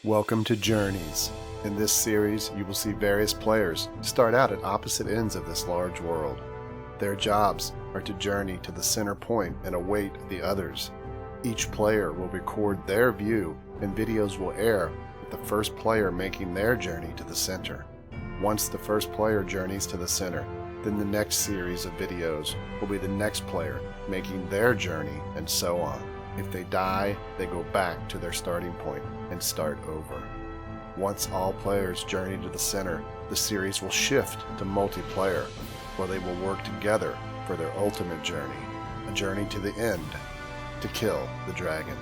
Welcome to Journeys. In this series, you will see various players start out at opposite ends of this large world. Their jobs are to journey to the center point and await the others. Each player will record their view, and videos will air with the first player making their journey to the center. Once the first player journeys to the center, then the next series of videos will be the next player making their journey, and so on. If they die, they go back to their starting point and start over. Once all players journey to the center, the series will shift to multiplayer, where they will work together for their ultimate journey, a journey to the end, to kill the dragon.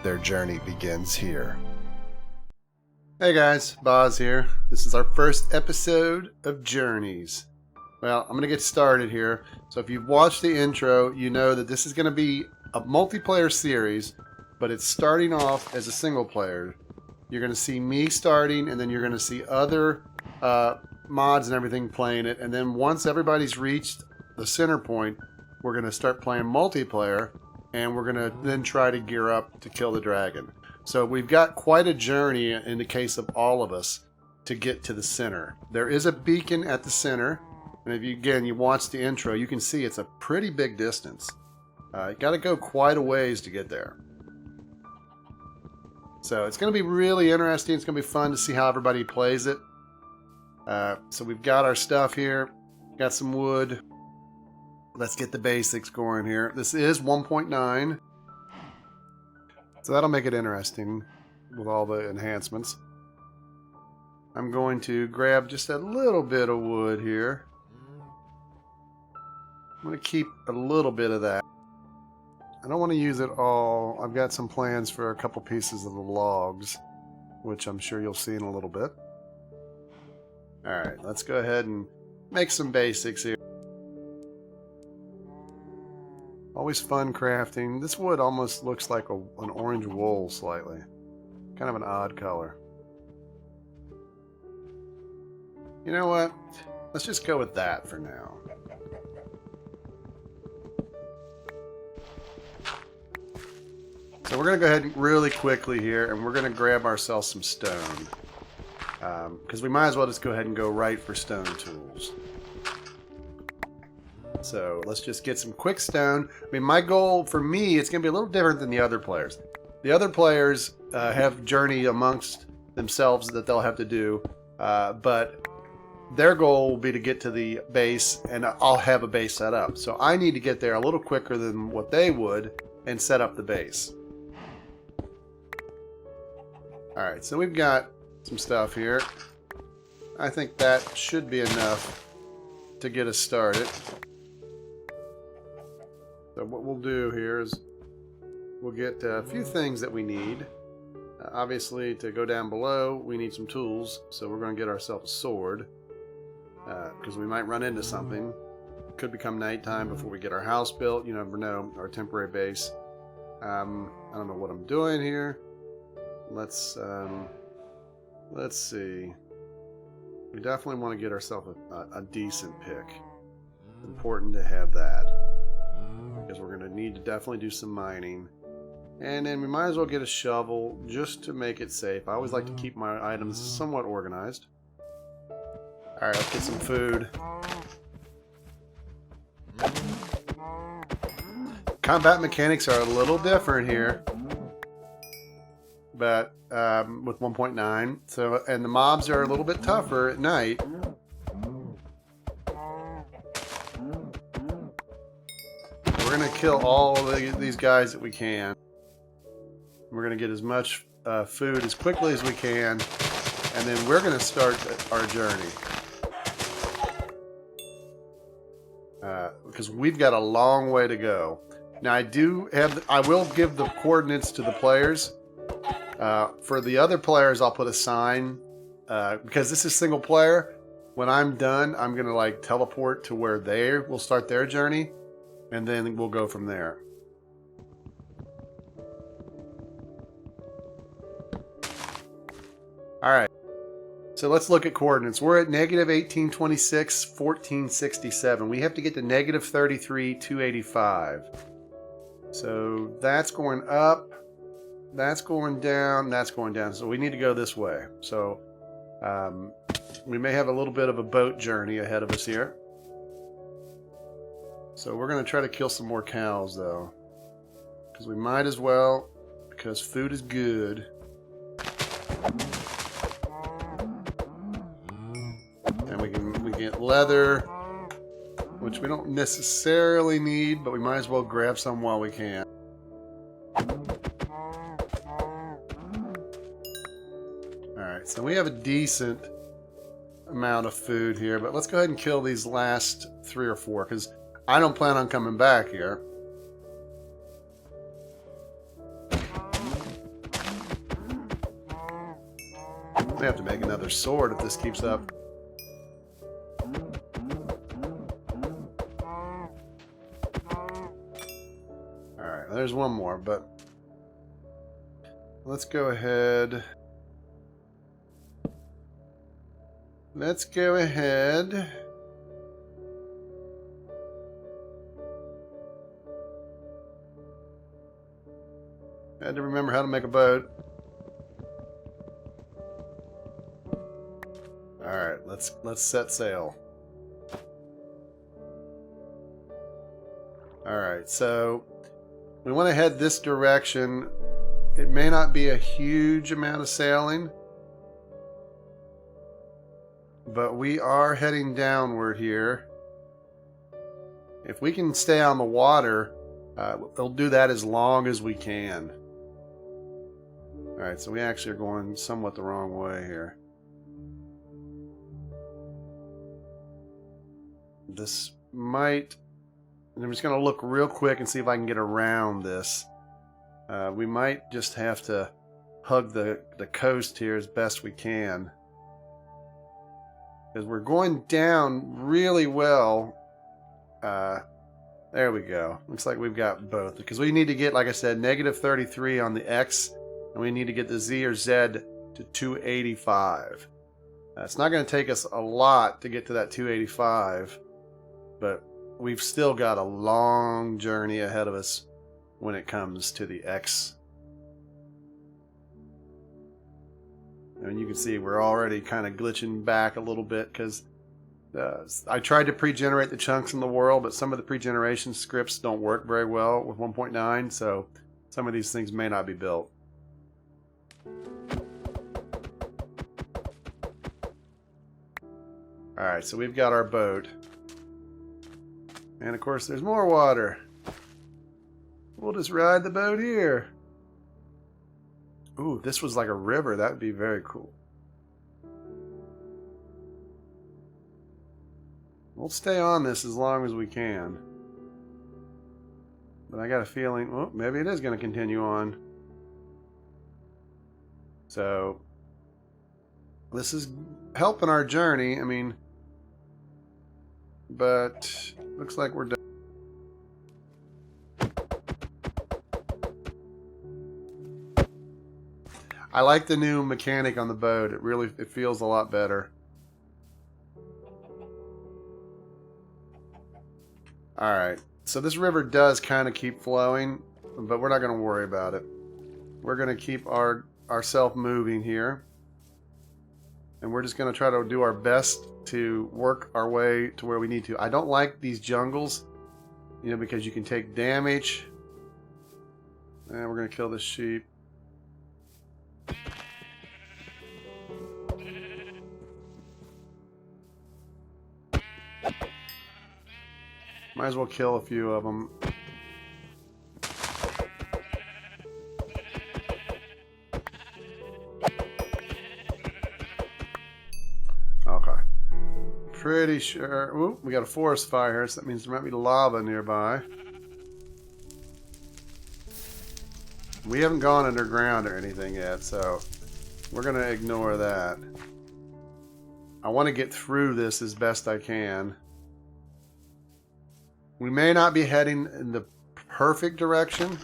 Their journey begins here. Hey guys, Boz here. This is our first episode of Journeys. Well, I'm going to get started here. So if you've watched the intro, you know that this is going to be a multiplayer series, but it's starting off as a single player. You're going to see me starting, and then you're going to see other mods and everything playing it. And then once everybody's reached the center point, we're going to start playing multiplayer, and we're going to then try to gear up to kill the dragon. So we've got quite a journey in the case of all of us to get to the center. There is a beacon at the center, and if you watch the intro, you can see it's a pretty big distance. You got to go quite a ways to get there. So it's going to be really interesting. It's going to be fun to see how everybody plays it. So we've got our stuff here. Got some wood. Let's get the basics going here. This is 1.9. So that'll make it interesting with all the enhancements. I'm going to grab just a little bit of wood here. I'm going to keep a little bit of that. I don't want to use it all. I've got some plans for a couple pieces of the logs, which I'm sure you'll see in a little bit. Alright, let's go ahead and make some basics here. Always fun crafting. This wood almost looks like an orange wool slightly. Kind of an odd color. You know what? Let's just go with that for now. So we're going to go ahead and really quickly here, and we're going to grab ourselves some stone. Because we might as well just go ahead and go right for stone tools. So let's just get some quick stone. I mean, my goal for me, it's going to be a little different than the other players. The other players have journey amongst themselves that they'll have to do. But their goal will be to get to the base, and I'll have a base set up. So I need to get there a little quicker than what they would and set up the base. Alright, so we've got some stuff here. I think that should be enough to get us started. So what we'll do here is we'll get a few things that we need. Obviously, to go down below, we need some tools. So we're going to get ourselves a sword. Because we might run into something. It could become nighttime before we get our house built. You never know, our temporary base. I don't know what I'm doing here. Let's see. We definitely want to get ourselves a decent pick. It's important to have that. Because we're going to need to definitely do some mining. And then we might as well get a shovel just to make it safe. I always like to keep my items somewhat organized. Alright, let's get some food. Combat mechanics are a little different here. But with 1.9, so and the mobs are a little bit tougher at night. We're gonna kill all of these guys that we can. We're gonna get as much food as quickly as we can, and then we're gonna start our journey. Because we've got a long way to go. Now I will give the coordinates to the players. For the other players, I'll put a sign, because this is single player. When I'm done, I'm going to teleport to where they will start their journey, and then we'll go from there. Alright, so let's look at coordinates. We're at negative 1826, 1467. We have to get to negative 33, 285. So that's going up. that's going down, that's going down. So we need to go this way. So we may have a little bit of a boat journey ahead of us here. So we're going to try to kill some more cows, though. Because we might as well, because food is good. And we get leather, which we don't necessarily need, but we might as well grab some while we can. Alright, so we have a decent amount of food here, but let's go ahead and kill these last 3 or 4, because I don't plan on coming back here. We have to make another sword if this keeps up. Alright, there's one more, but let's go ahead. Let's go ahead. I had to remember how to make a boat. Alright, let's set sail. Alright, so we want to head this direction. It may not be a huge amount of sailing, but we are heading downward here. If we can stay on the water, we'll do that as long as we can. Alright, so we actually are going somewhat the wrong way here. This might... I'm just going to look real quick and see if I can get around this. We might just have to hug the coast here as best we can. Because we're going down really well. There we go. Looks like we've got both. Because we need to get, like I said, negative 33 on the X. And we need to get the Z or Z to 285. It's not going to take us a lot to get to that 285. But we've still got a long journey ahead of us when it comes to the X. And you can see we're already kind of glitching back a little bit because I tried to pre-generate the chunks in the world, but some of the pre-generation scripts don't work very well with 1.9, so some of these things may not be built. Alright, so we've got our boat. And of course there's more water. We'll just ride the boat here. Ooh, this was like a river. That would be very cool. We'll stay on this as long as we can. But I got a feeling, well, maybe it is going to continue on. So, this is helping our journey. I mean, but looks like we're done. I like the new mechanic on the boat. It feels a lot better. Alright, so this river does kind of keep flowing, but we're not going to worry about it. We're going to keep ourselves moving here. And we're just going to try to do our best to work our way to where we need to. I don't like these jungles, you know, because you can take damage. And we're going to kill this sheep. Might as well kill a few of them. Okay. Pretty sure... Ooh, we got a forest fire here, so that means there might be lava nearby. We haven't gone underground or anything yet, so we're going to ignore that. I want to get through this as best I can. We may not be heading in the perfect direction,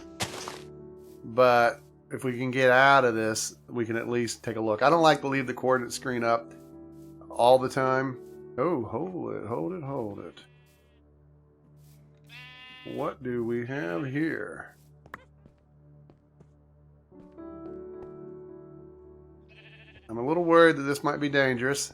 but if we can get out of this, we can at least take a look. I don't like to leave the coordinate screen up all the time. Oh, hold it, hold it, hold it. What do we have here? I'm a little worried that this might be dangerous.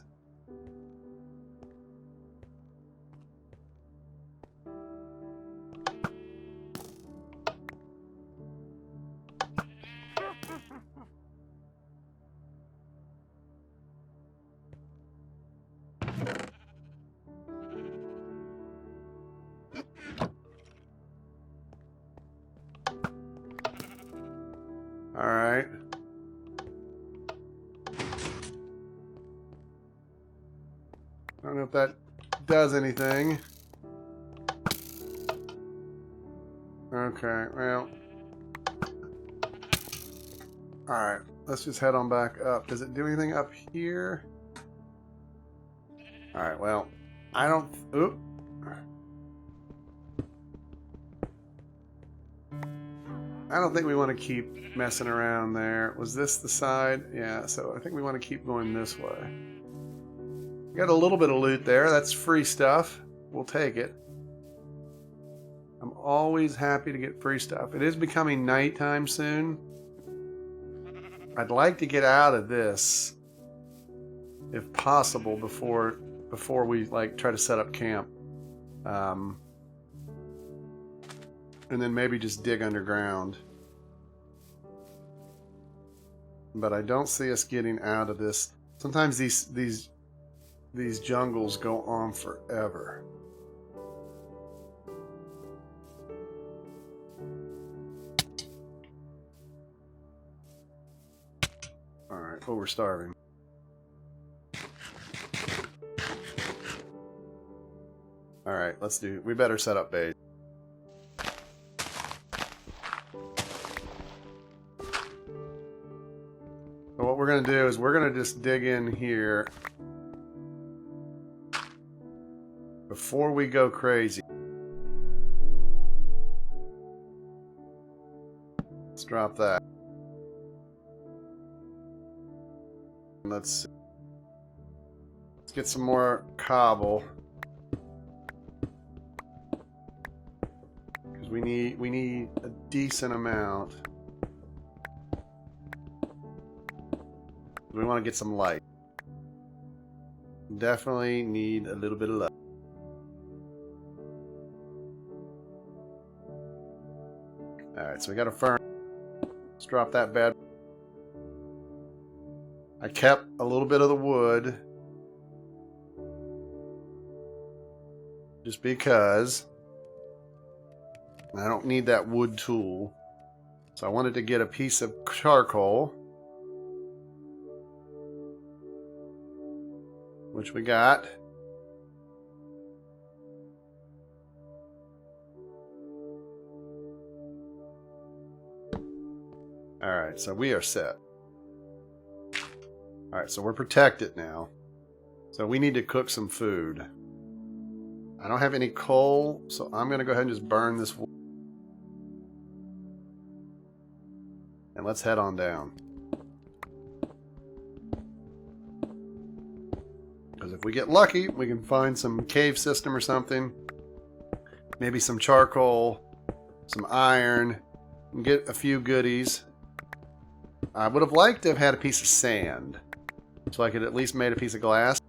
All right. I don't know if that does anything. Okay, well. Alright, let's just head on back up. Does it do anything up here? Alright, well, I don't... Oop. I don't think we want to keep messing around there. Was this the side? Yeah, so I think we want to keep going this way. Got a little bit of loot there. That's free stuff. We'll take it. I'm always happy to get free stuff. It is becoming nighttime soon. I'd like to get out of this, if possible, before we like try to set up camp. And then maybe just dig underground. But I don't see us getting out of this. Sometimes these jungles go on forever. Alright, oh, we're starving. Alright, we better set up base. So what we're going to do is we're going to just dig in here before we go crazy. Let's drop that. Let's get some more cobble, because we need a decent amount. We want to get some light. Definitely need a little bit of light. Alright, so we got a furnace. Let's drop that bad. I kept a little bit of the wood just because I don't need that wood tool. So I wanted to get a piece of charcoal, which we got. Alright, so we are set. Alright, so we're protected now. So we need to cook some food. I don't have any coal, so I'm going to go ahead and just burn this wood. And let's head on down. Because if we get lucky, we can find some cave system or something. Maybe some charcoal, some iron, and get a few goodies. I would have liked to have had a piece of sand, so I could at least made a piece of glass.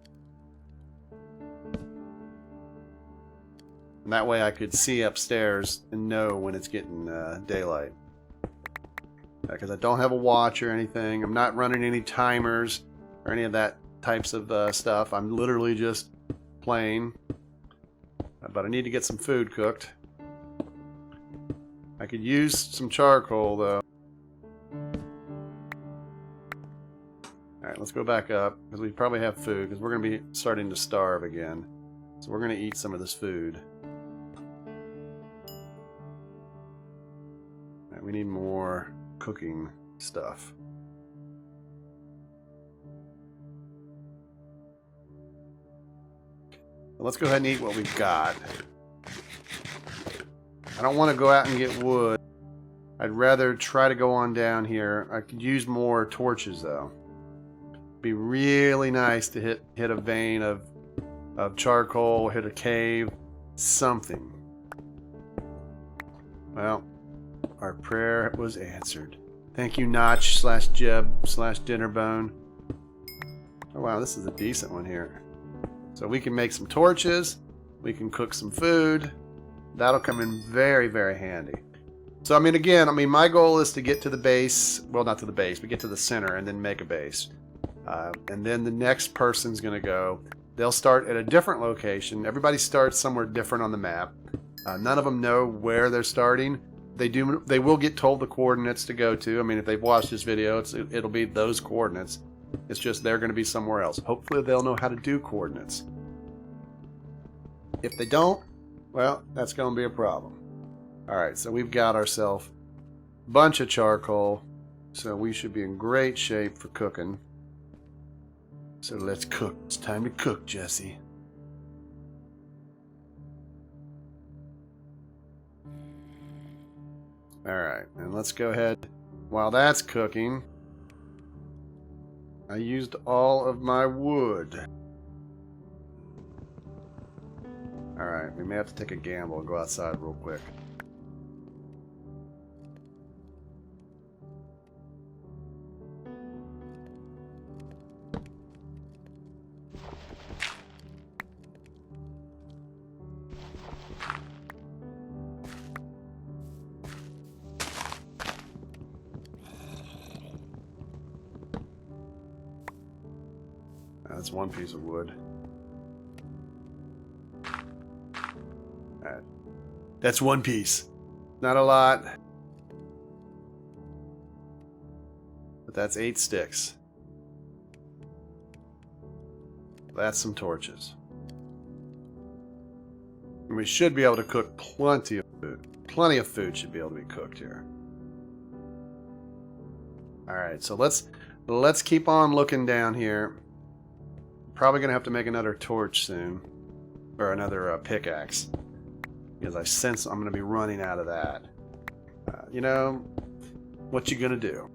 And that way I could see upstairs and know when it's getting daylight. Because I don't have a watch or anything. I'm not running any timers or any of that types of stuff. I'm literally just playing. But I need to get some food cooked. I could use some charcoal though. Alright, let's go back up, because we probably have food, because we're going to be starting to starve again. So we're going to eat some of this food. Alright, we need more cooking stuff. Well, let's go ahead and eat what we've got. I don't want to go out and get wood. I'd rather try to go on down here. I could use more torches though. Be really nice to hit a vein of charcoal, hit a cave, something. Well, our prayer was answered. Thank you, Notch /Jeb /Dinnerbone. Oh wow, this is a decent one here. So we can make some torches. We can cook some food. That'll come in very, very handy. So, I mean, again, my goal is to get to the base. Well, not to the base, but get to the center and then make a base. And then the next person's going to go. They'll start at a different location. Everybody starts somewhere different on the map. None of them know where they're starting. They will get told the coordinates to go to. I mean, if they've watched this video, it'll be those coordinates. It's just they're going to be somewhere else. Hopefully they'll know how to do coordinates. If they don't, well, that's going to be a problem. Alright, so we've got ourselves a bunch of charcoal. So we should be in great shape for cooking. So let's cook. It's time to cook, Jesse. Alright, and let's go ahead. While that's cooking, I used all of my wood. Alright, we may have to take a gamble and go outside real quick. That's one piece of wood. Alright. That's one piece. Not a lot. But that's 8 sticks. That's some torches. And we should be able to cook plenty of food. Plenty of food should be able to be cooked here. Alright, so let's keep on looking down here. Probably going to have to make another torch soon. Or another pickaxe. Because I sense I'm going to be running out of that. You know, what you going to do?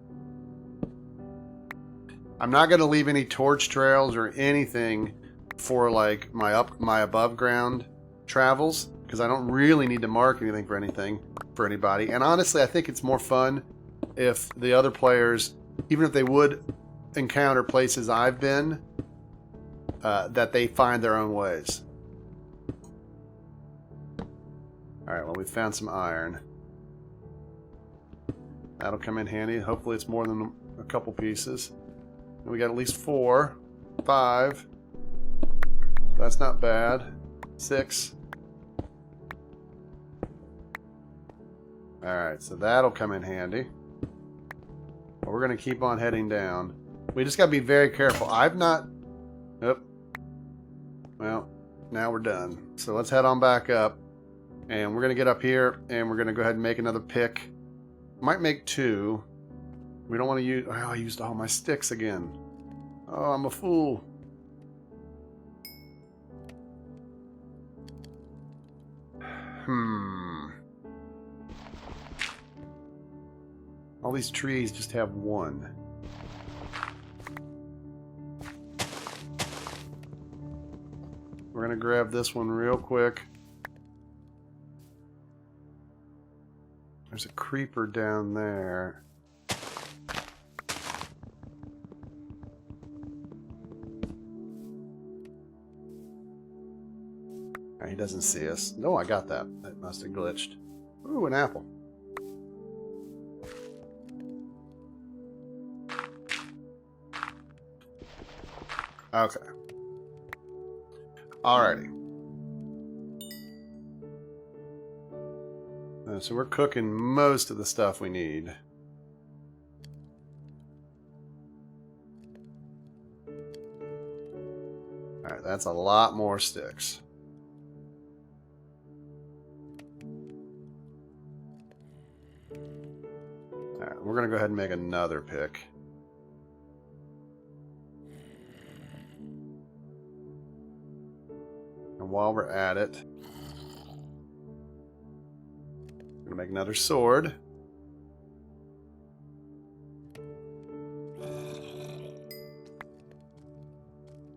I'm not going to leave any torch trails or anything for like my above ground travels. Because I don't really need to mark anything for anybody. And honestly, I think it's more fun if the other players, even if they would encounter places I've been, that they find their own ways. Alright, well, we found some iron. That'll come in handy. Hopefully it's more than a couple pieces. And we got at least 4, 5. That's not bad. 6. Alright, so that'll come in handy. But we're going to keep on heading down. We just got to be very careful. I've not... Oop. Well, now we're done. So let's head on back up. And we're going to get up here, and we're going to go ahead and make another pick. Might make 2. We don't want to use... Oh, I used all my sticks again. Oh, I'm a fool. All these trees just have 1. We're going to grab this one real quick. There's a creeper down there. He doesn't see us. No, I got that. That must have glitched. Ooh, an apple. Okay. Alrighty. So we're cooking most of the stuff we need. Alright, that's a lot more sticks. Alright, we're going to go ahead and make another pick. And while we're at it, I'm going to make another sword.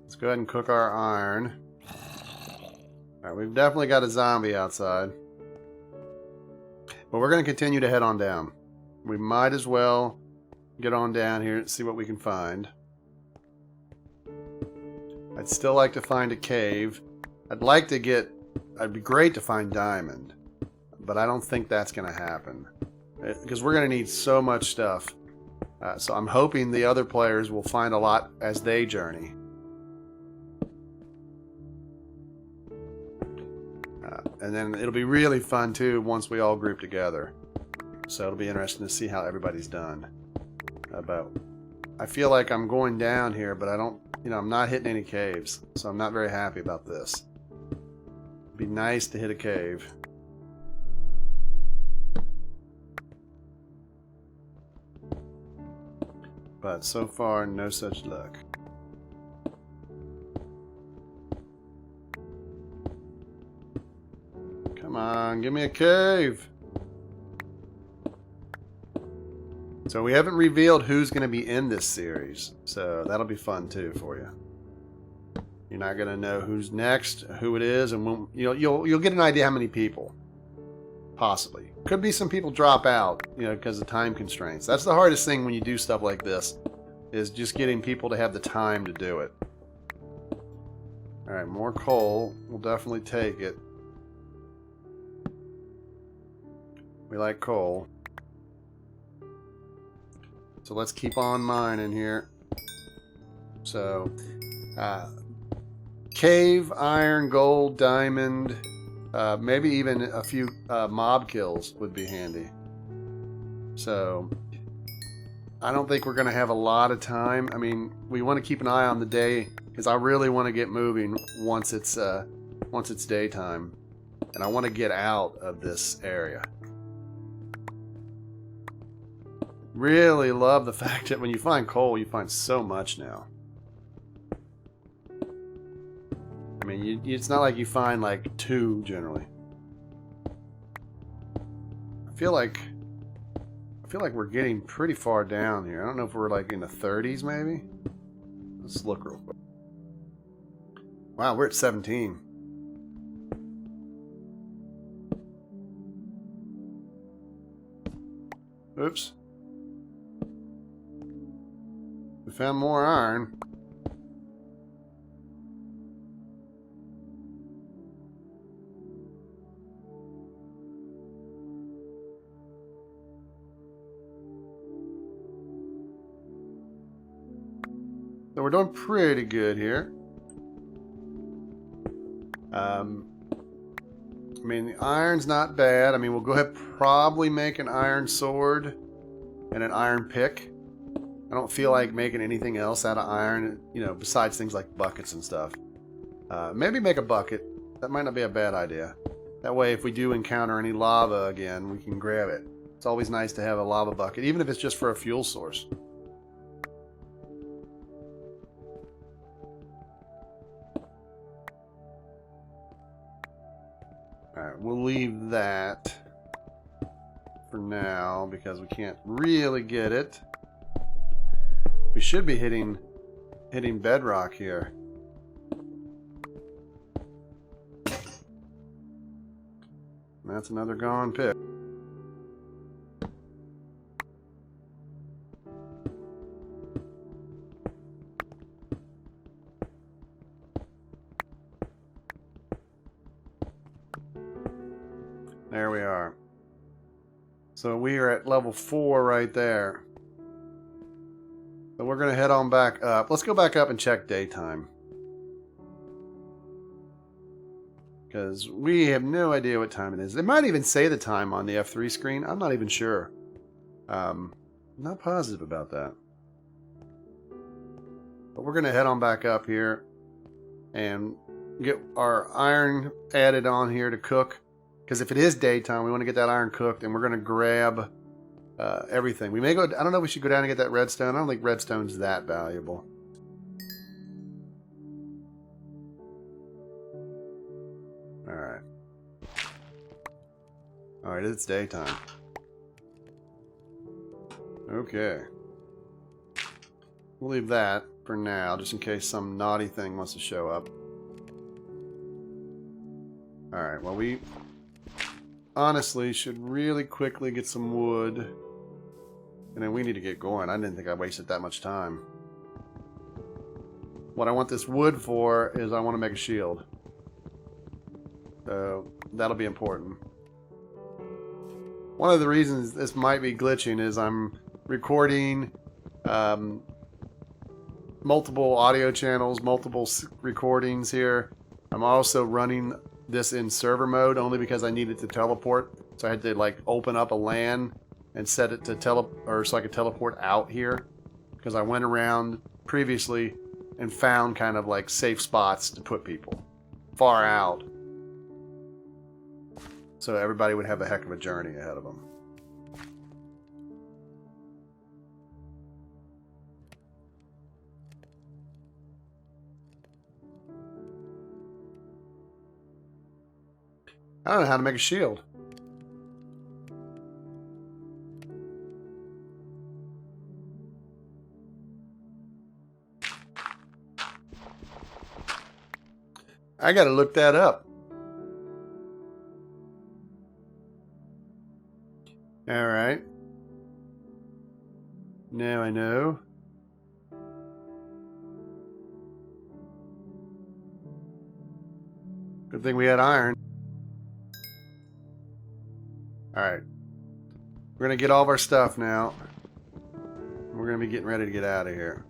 Let's go ahead and cook our iron. Alright, we've definitely got a zombie outside. But we're going to continue to head on down. We might as well get on down here and see what we can find. I'd still like to find a cave. I'd be great to find diamond, but I don't think that's going to happen because we're going to need so much stuff. So I'm hoping the other players will find a lot as they journey. And then it'll be really fun too once we all group together. So it'll be interesting to see how everybody's done. But I feel like I'm going down here, but I don't, I'm not hitting any caves. So I'm not very happy about this. It'd be nice to hit a cave. But so far, no such luck. Come on, give me a cave. So we haven't revealed who's going to be in this series. So that'll be fun too for you. You're not going to know who's next, who it is, and when, you'll get an idea how many people. Possibly. Could be some people drop out, because of time constraints. That's the hardest thing when you do stuff like this, is just getting people to have the time to do it. Alright, more coal. We'll definitely take it. We like coal. So let's keep on mining here. So, cave, iron, gold, diamond, maybe even a few mob kills would be handy. So, I don't think we're going to have a lot of time. I mean, we want to keep an eye on the day because I really want to get moving once it's daytime, and I want to get out of this area. Really love the fact that when you find coal, you find so much now. I mean, it's not like you find like 2 generally. I feel like we're getting pretty far down here. I don't know if we're like in the 30s maybe. Let's look real quick. Wow, we're at 17. Oops. We found more iron. So we're doing pretty good here. I mean, the iron's not bad. I mean, we'll go ahead and probably make an iron sword and an iron pick. I don't feel like making anything else out of iron, besides things like buckets and stuff. Maybe make a bucket. That might not be a bad idea. That way, if we do encounter any lava again, we can grab it. It's always nice to have a lava bucket, even if it's just for a fuel source. Alright, we'll leave that for now because we can't really get it. We should be hitting bedrock here. That's another gone pick. There we are. So we are at level 4 right there. So we're going to head on back up. Let's go back up and check daytime. Because we have no idea what time it is. It might even say the time on the F3 screen. I'm not even sure. I'm not positive about that. But we're going to head on back up here and get our iron added on here to cook. Because if it is daytime, we want to get that iron cooked, and we're going to grab everything. We may go. I don't know if we should go down and get that redstone. I don't think redstone's that valuable. Alright. Alright, it's daytime. Okay. We'll leave that for now, just in case some naughty thing wants to show up. Alright, well we honestly should really quickly get some wood. And then we need to get going. I didn't think I wasted that much time. what I want this wood for is I want to make a shield. So that'll be important. One of the reasons this might be glitching is I'm recording multiple audio channels, multiple recordings here. I'm also running this in server mode only because I needed to teleport. So I had to like open up a LAN and set it to so I could teleport out here, because I went around previously and found kind of like safe spots to put people far out, so everybody would have a heck of a journey ahead of them. I don't know how to make a shield. I gotta look that up. Alright. Now I know. Good thing we had iron. Alright. We're gonna get all of our stuff now. We're gonna be getting ready to get out of here.